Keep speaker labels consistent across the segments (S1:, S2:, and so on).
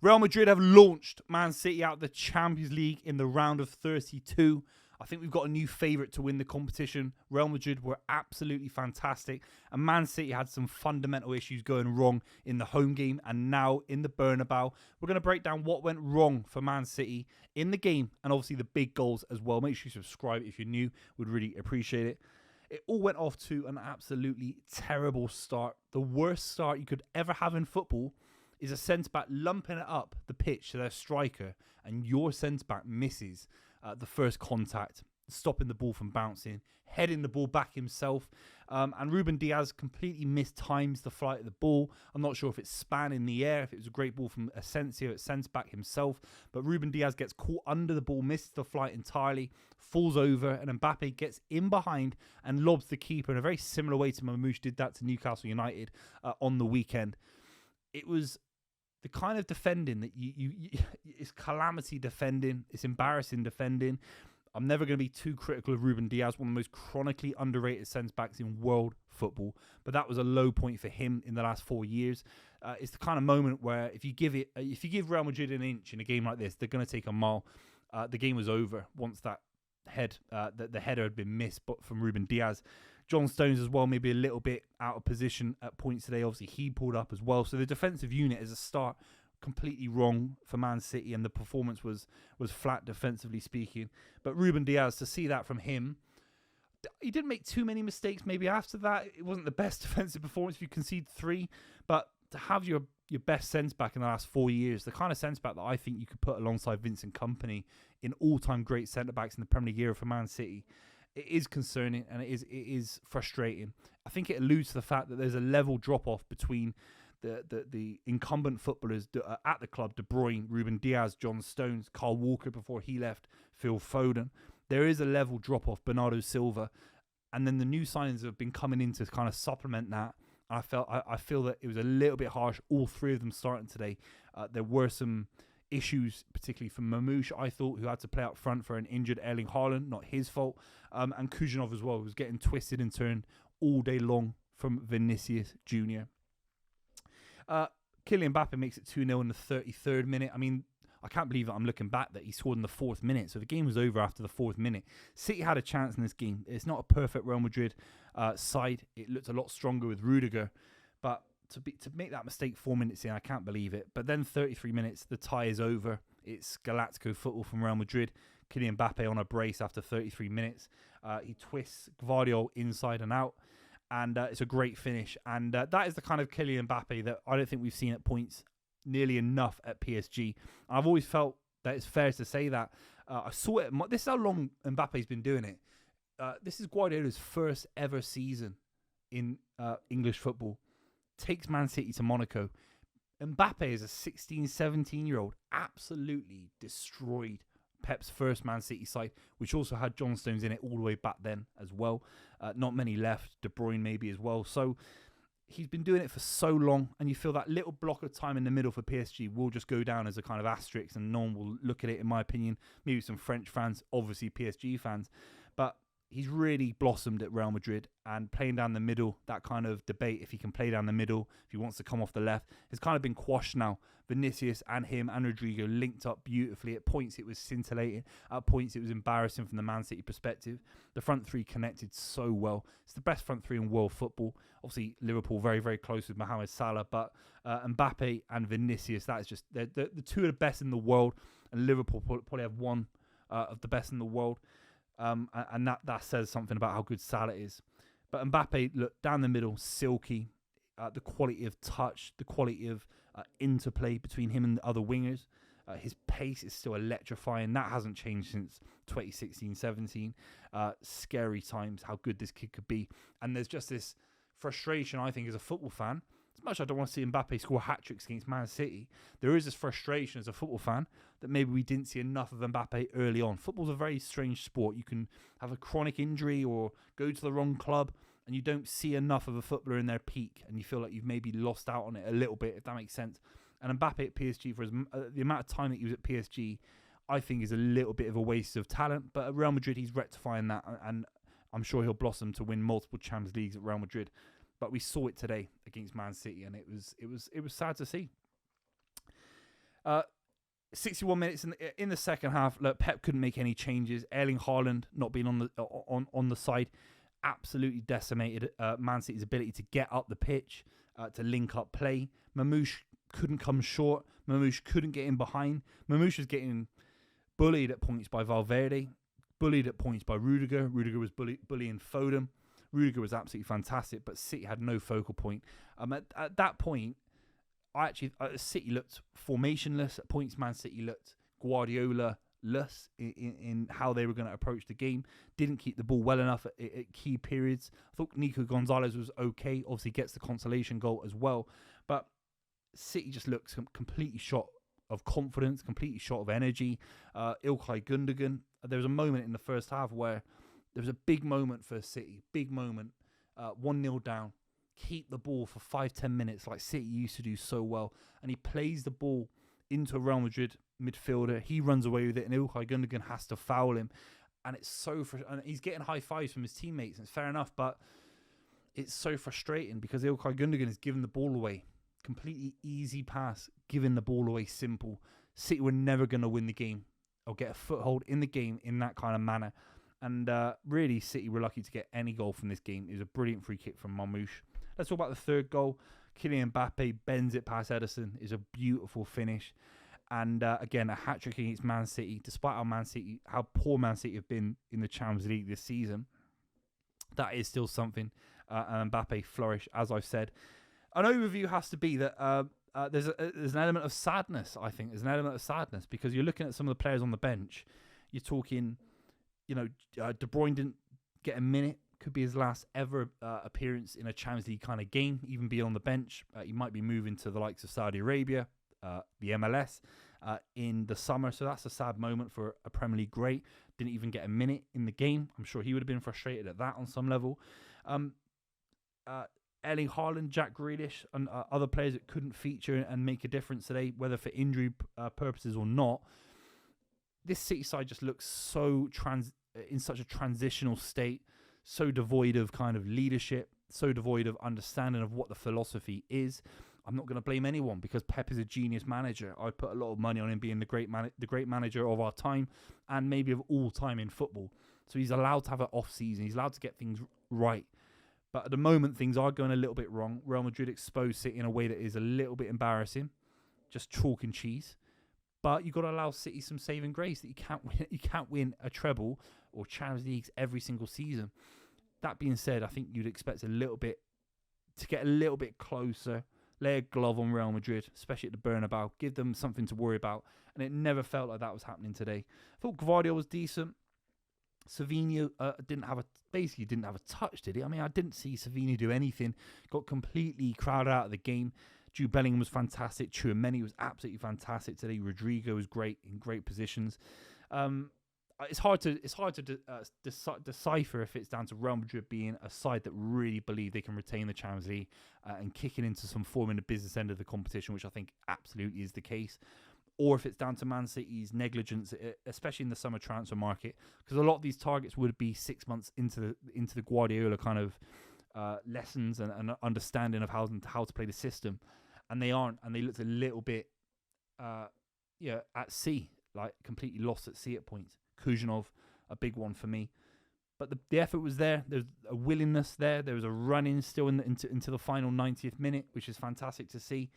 S1: Real Madrid have launched Man City out of the Champions League in the round of 32. I think we've got a new favourite to win the competition. Real Madrid were absolutely fantastic. And Man City had some fundamental issues going wrong in the home game and now in the Bernabeu. We're going to break down what went wrong for Man City in the game and obviously the big goals as well. Make sure you subscribe if you're new. Would really appreciate it. It all went off to an absolutely terrible start. The worst start you could ever have in football is a centre-back lumping it up the pitch to their striker and your centre-back misses the first contact, stopping the ball from bouncing, heading the ball back himself. And Ruben Diaz completely mistimes the flight of the ball. I'm not sure if it's span in the air, if it was a great ball from Asensio at centre-back himself. But Ruben Diaz gets caught under the ball, misses the flight entirely, falls over, and Mbappe gets in behind and lobs the keeper in a very similar way to Mamouche did that to Newcastle United on the weekend. It was the kind of defending that it's calamity defending, it's embarrassing defending. I'm never going to be too critical of Ruben Diaz, one of the most chronically underrated centre-backs in world football. But that was a low point for him in the last 4 years. It's the kind of moment where if you give Real Madrid an inch in a game like this, they're going to take a mile. The game was over once that the header had been missed, but from Ruben Diaz. John Stones as well, maybe a little bit out of position at points today. Obviously, he pulled up as well. So the defensive unit as a start completely wrong for Man City, and the performance was flat defensively speaking. But Ruben Diaz, to see that from him, he didn't make too many mistakes. Maybe after that, it wasn't the best defensive performance if you concede 3, but to have your best centre-back in the last 4 years, the kind of centre-back that I think you could put alongside Vincent Kompany in all-time great centre-backs in the Premier League era for Man City, it is concerning and it is frustrating. I think it alludes to the fact that there's a level drop-off between the incumbent footballers at the club, De Bruyne, Ruben Diaz, John Stones, Kyle Walker before he left, Phil Foden. There is a level drop-off, Bernardo Silva, and then the new signings have been coming in to kind of supplement that. I feel that it was a little bit harsh, all 3 of them starting today. There were some issues, particularly from Mamouche, I thought, who had to play up front for an injured Erling Haaland, not his fault, and Kujanov as well, who was getting twisted and turned all day long from Vinicius Jr. Kylian Mbappe makes it 2-0 in the 33rd minute. I mean, I can't believe that I'm looking back that he scored in the 4th minute. So the game was over after the 4th minute. City had a chance in this game. It's not a perfect Real Madrid side. It looked a lot stronger with Rudiger. But to make that mistake 4 minutes in, I can't believe it. But then 33 minutes, the tie is over. It's Galactico football from Real Madrid. Kylian Mbappe on a brace after 33 minutes. He twists Gvardiol inside and out. And it's a great finish. And that is the kind of Kylian Mbappe that I don't think we've seen at points nearly enough at PSG. I've always felt that it's fair to say that. I saw it. This is how long Mbappe's been doing it. This is Guardiola's first ever season in English football. Takes Man City to Monaco. Mbappe is a 16, 17-year-old. Absolutely destroyed Pep's first Man City side, which also had John Stones in it all the way back then as well. Not many left. De Bruyne maybe as well. So he's been doing it for so long, and you feel that little block of time in the middle for PSG will just go down as a kind of asterisk, and no one will look at it, in my opinion. Maybe some French fans, obviously PSG fans. But he's really blossomed at Real Madrid, and playing down the middle, that kind of debate, if he can play down the middle, if he wants to come off the left, has kind of been quashed now. Vinicius and him and Rodrigo linked up beautifully. At points it was scintillating. At points it was embarrassing from the Man City perspective. The front 3 connected so well. It's the best front 3 in world football. Obviously Liverpool very, very close with Mohamed Salah, but Mbappe and Vinicius, that is just the 2 of the best in the world, and Liverpool probably have one of the best in the world. And that says something about how good Salah is. But Mbappe, look, down the middle, silky. The quality of touch, the quality of interplay between him and the other wingers. His pace is still electrifying. That hasn't changed since 2016-17. Scary times, how good this kid could be. And there's just this frustration, I think, as a football fan. As much as I don't want to see Mbappe score hat-tricks against Man City, there is this frustration as a football fan that maybe we didn't see enough of Mbappe early on. Football's a very strange sport. You can have a chronic injury or go to the wrong club, and you don't see enough of a footballer in their peak, and you feel like you've maybe lost out on it a little bit, if that makes sense. And Mbappe at PSG, for the amount of time that he was at PSG, I think is a little bit of a waste of talent. But at Real Madrid, he's rectifying that, and I'm sure he'll blossom to win multiple Champions Leagues at Real Madrid. But we saw it today against Man City, and it was sad to see. 61 minutes in the second half. Look, Pep couldn't make any changes. Erling Haaland not being on the side absolutely decimated Man City's ability to get up the pitch, to link up play. Mamouche couldn't come short. Mamouche couldn't get in behind. Mamouche was getting bullied at points by Valverde, bullied at points by Rudiger. Rudiger was bullying Foden. Rudiger was absolutely fantastic, but City had no focal point. At that point, City looked formationless. At points, Man City looked Guardiola-less in how they were going to approach the game. Didn't keep the ball well enough at key periods. I thought Nico Gonzalez was okay. Obviously gets the consolation goal as well. But City just looks completely shot of confidence, completely shot of energy. Ilkay Gundogan, there was a moment in the first half where there was a big moment for City. Big moment. 1-0 down. Keep the ball for 5-10 minutes like City used to do so well. And he plays the ball into a Real Madrid midfielder. He runs away with it, and Ilkay Gundogan has to foul him. And it's so and he's getting high fives from his teammates, and it's fair enough, but it's so frustrating because Ilkay Gundogan is giving the ball away. Completely easy pass, giving the ball away simple. City were never going to win the game or get a foothold in the game in that kind of manner. And really, City were lucky to get any goal from this game. It was a brilliant free kick from Mamouche. Let's talk about the third goal. Kylian Mbappe bends it past Ederson. It's a beautiful finish. And again, a hat-trick against Man City. Despite how poor Man City have been in the Champions League this season, that is still something. And Mbappe flourished, as I've said. An overview has to be that there's an element of sadness, I think. There's an element of sadness because you're looking at some of the players on the bench. You're talking, De Bruyne didn't get a minute. Could be his last ever appearance in a Champions League kind of game, even be on the bench. He might be moving to the likes of Saudi Arabia, the MLS, in the summer. So that's a sad moment for a Premier League great. Didn't even get a minute in the game. I'm sure he would have been frustrated at that on some level. Erling Haaland, Jack Grealish, and other players that couldn't feature and make a difference today, whether for injury purposes or not. This City side just looks so in such a transitional state, so devoid of kind of leadership, so devoid of understanding of what the philosophy is. I'm not going to blame anyone because Pep is a genius manager. I put a lot of money on him being the great manager of our time and maybe of all time in football. So he's allowed to have an off season. He's allowed to get things right. But at the moment, things are going a little bit wrong. Real Madrid exposed City in a way that is a little bit embarrassing. Just chalk and cheese. But you've got to allow City some saving grace that you can't win a treble or Champions Leagues every single season. That being said, I think you'd expect to get a little bit closer, lay a glove on Real Madrid, especially at the Bernabeu, give them something to worry about. And it never felt like that was happening today. I thought Gvardiol was decent. Savinho didn't have a touch, did he? I mean, I didn't see Savinho do anything. Got completely crowded out of the game. Jude Bellingham was fantastic. Tchouaméni was absolutely fantastic today. Rodrigo was great in great positions. It's hard to decipher if it's down to Real Madrid being a side that really believe they can retain the Champions League and kicking into some form in the business end of the competition, which I think absolutely is the case, or if it's down to Man City's negligence, especially in the summer transfer market, because a lot of these targets would be 6 months into the Guardiola kind of lessons and understanding of how to play the system, and they aren't, and they looked a little bit at sea, like completely lost at sea at points. Kuzhinov, a big one for me. But the effort was there. There's a willingness there. There was a run-in still into the final 90th minute, which is fantastic to see.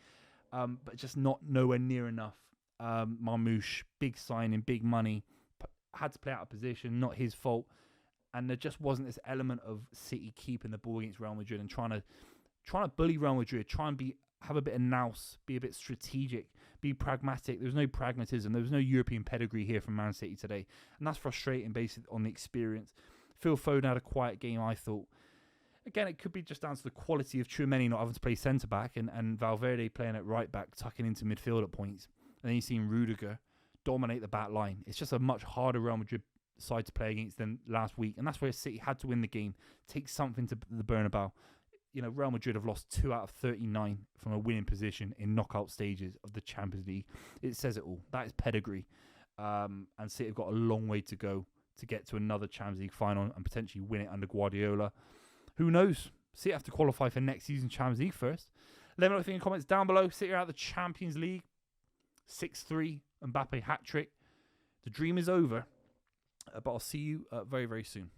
S1: But just nowhere near enough. Mamouche, big signing, big money, had to play out of position, not his fault. And there just wasn't this element of City keeping the ball against Real Madrid and trying to bully Real Madrid, try and have a bit of nous, be a bit strategic, be pragmatic. There was no pragmatism. There was no European pedigree here from Man City today. And that's frustrating based on the experience. Phil Foden had a quiet game, I thought. Again, it could be just down to the quality of Tchouaméni not having to play centre-back and Valverde playing at right-back, tucking into midfield at points. And then you've seen Rudiger dominate the back line. It's just a much harder Real Madrid side to play against than last week. And that's where City had to win the game, take something to the Bernabeu. Real Madrid have lost 2 out of 39 from a winning position in knockout stages of the Champions League. It says it all. That is pedigree. And City have got a long way to go to get to another Champions League final and potentially win it under Guardiola. Who knows? City have to qualify for next season's Champions League first. Let me know what you think in the comments down below. City are out of the Champions League. 6-3, Mbappe hat-trick. The dream is over, but I'll see you very, very soon.